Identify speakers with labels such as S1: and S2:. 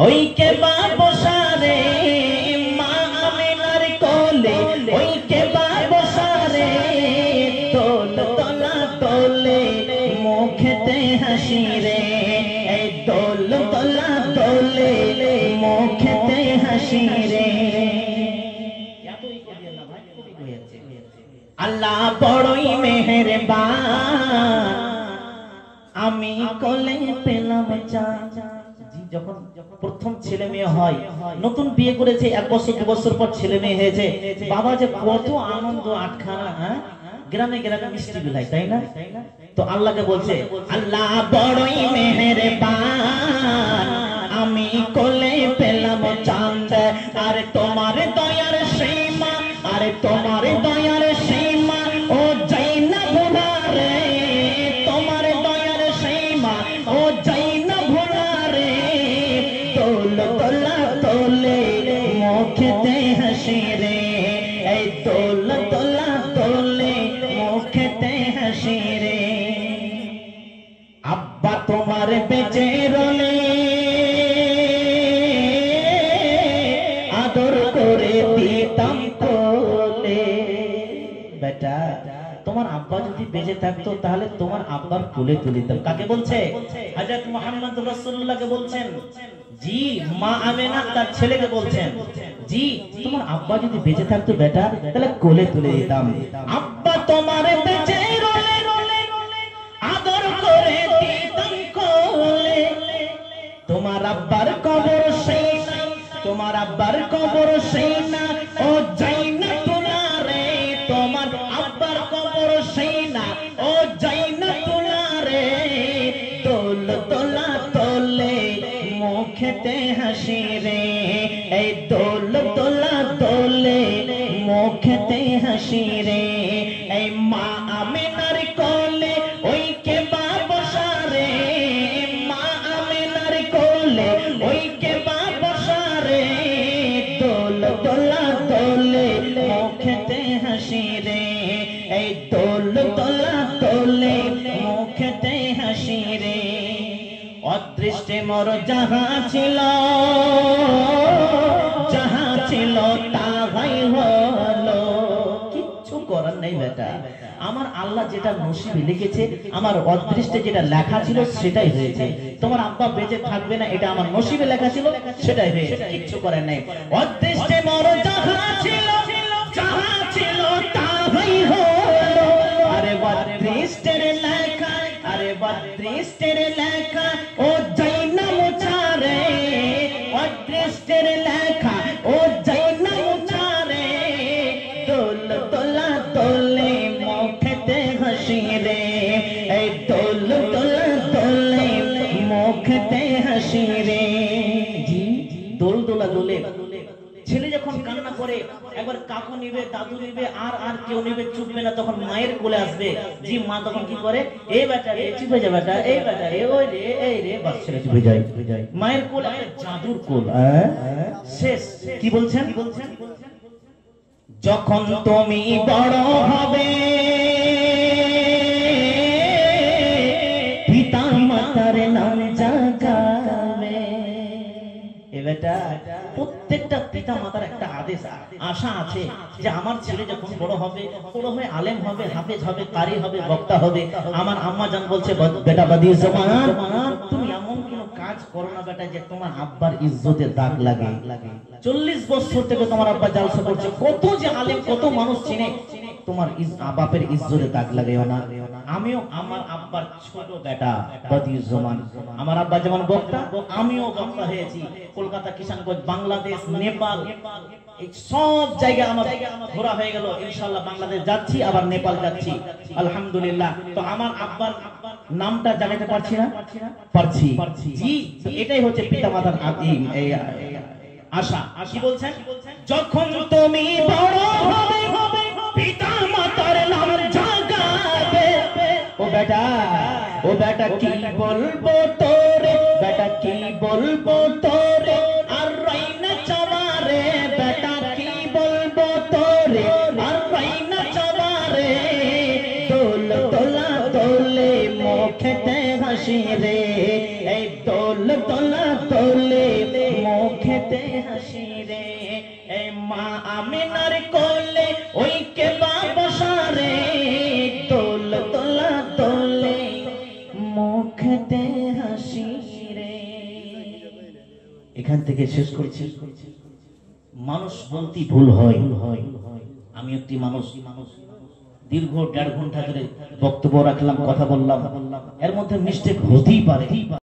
S1: ওই কে বাবসারে মা আমিনার কোলে, ওই কে বাবসারে দোল তোলা দোলে মুখেতে হাসি রে, এই দোল তোলা দোলে মুখেতে হাসি রে। আল্লাহ বড়ই মেহেরবান, আমি কোলে পেলাম চাঁদ। যখন প্রথম ছেলে মেয়ে হয়, নতুন বিয়ে করেছে, 1 বছর 2 বছর পর ছেলে মেয়ে হয়েছে, বাবা যে কত আনন্দ আটখানা, গ্রামে গ্রামে মিষ্টি বিলায়, তাই না? তো আল্লাহকে বলছে আল্লাহ বড়ই মেহেরবান, আমি কোলে পেলাম চাঁদ। আরে তোমার দয়ার সীমা, আরে তোমার দয়ার সীমা ও যাই না ভোলা রে, তোমার দয়ার সীমা ও যাই না ভোলা রে, দোল তোলা দোলে মুখেতে হাসি রে, এই দোল তোলা দোলে মুখেতে হাসি রে। আব্বা তোমার বেঁচে রলে আদর করে দিতাম কোলে। বেটা তোমার আব্বা যদি বেঁচে থাকতো তাহলে তোমার আব্বার কোলে তুলে দিতাম। কাকে বলছে? হযরত মুহাম্মদ রাসূলুল্লাহকে বলছেন। জি, মা আমেনা তার ছেলেকে বলছেন, জি তোমার আব্বা যদি বেঁচে থাকতো বেটা তাহলে কোলে তুলে দিতাম। আব্বা তোমার বেঁচে রলে আদর করে দিতাম কোলে, তোমার আব্বার কবর সেই না, তোমার আব্বার কবর সেই না ও যাই না তোলা রে, তোমার আব্বার কবর সেই না ও যাই না তোলা রে, দোল তোলা তোলে মুখেতে হাসি রে, এই দোল তোলা দোলে মুখেতে হাসি রে। এই মা আমিনার কোলে ওই কে বাবসারে, মা আমিনার কোলে ওই কে বাবসারে, দোল তোলা দোলে মুখেতে হাসি রে, এই দোল তোলা দোলে মুখেতে হাসি রে। অদৃষ্টে মোর যাহা ছিল, যাহা ছিল তাহাই হলো, কিচ্ছু করার নেই বেটা। আমার আল্লাহ যেটা নসিবে লিখেছে, আমার অদৃষ্টে যেটা লেখা ছিল সেটাই হয়েছে। তোমার আব্বা বেঁচে থাকবে না এটা আমার নসিবে লেখা ছিল, সেটাই হয়েছে, কিচ্ছু করার নেই। অদৃষ্টে মোর যাহা ছিল, যাহা ছিল তাহাই হলো, আরে অদৃষ্টের লেখা, আরে অদৃষ্টের লেখা ও যাই না মুছারে, অদৃষ্টের লেখা ও যাই না মুছারে, দোল তোলা দোলে মুখেতে হাসি রে, এই দোল তোলা দোলে মুখেতে হাসি রে। জি, দোল তোলা দোলে ছেলে যখন কান্না করে একবার কাকু নিবে, দাদু নিবে, আর কেউ নিবে, চুপবে না, তখন মায়ের কোলে আসবে। জি, মা তখন কি করে? এই বেটা রে চুপ হয়ে যা বেটা, এই বেটা রে, ওই রে, এই রে, বাস ছেলে চুপ হয়ে যায়। মায়ের কোল একটা জাদুর কোল, শেষ। কি বলছেন? যখন তুমি বড় হবে পিতা মাতার নাম জাগাবে। এ বেটা প্রত্যেকটা পিতা মাতার একটা আদেশ আশা আছে যে আমার ছেলে যখন বড় হবে, বড় হয়ে আলেম হবে, হাফেজ হবে, কারি হবে, বক্তা হবে। আমার আম্মা জান বলছে বেটা বাদিউজ্জামান, তুমি এমন কোন কাজ করো না বেটা যে তোমার আব্বার ইজ্জতে দাগ লাগে। 40 বছর থেকে তোমার আব্বা জালসা করছে, কত যে আলেম, কত মানুষ চিনে, তোমার বাপের ইজ্জতে দাগ লাগাইও না। আমিও আমার আব্বার ছোট বেটা বাদিউজ্জামান, আমার আব্বা যেমন বক্তা, আমিও বক্তা হয়েছি। কলকাতা, কিষানগঞ্জ, বাংলাদেশ, নেপাল, এই সব জায়গা আমার ঘোরা হয়ে গেল। ইনশাআল্লাহ বাংলাদেশ যাচ্ছি, আবার নেপাল যাচ্ছি, আলহামদুলিল্লাহ। তো আমার আব্বার নামটা জানাতে পারছি না, পারছি। জি, এটাই হচ্ছে পিতামাতার আশা। কি বলছেন? যখন তুমি বড় হবে পিতা মাতার নাম জাগাবে। ও বেটা, ও বেটা কি বলবো তোরে, বেটা কি বলবো তোরে, আর রাইনা চাওয়ারে, বেটা কি বলবো তোরে, আর রাইনা চাওয়ারে, দোল তোলা দোলে মুখেতে হাসি রে, এই দোল তোলা তোলা তোলে মুখেতে হাসি রে, এই মা আমিনার কোলে ওই কে বাবা রে, দোল তোলা তোলে মুখেতে হাসি রে। এখান থেকে শেষ করছি। মানুষ বলতে ভুল হয়, আমি একটি মানুষ, দীর্ঘ 1.5 ঘন্টা ধরে বক্তব্য রাখলাম, কথা বললাম, এর মধ্যে মিস্টেক হতেই পারে।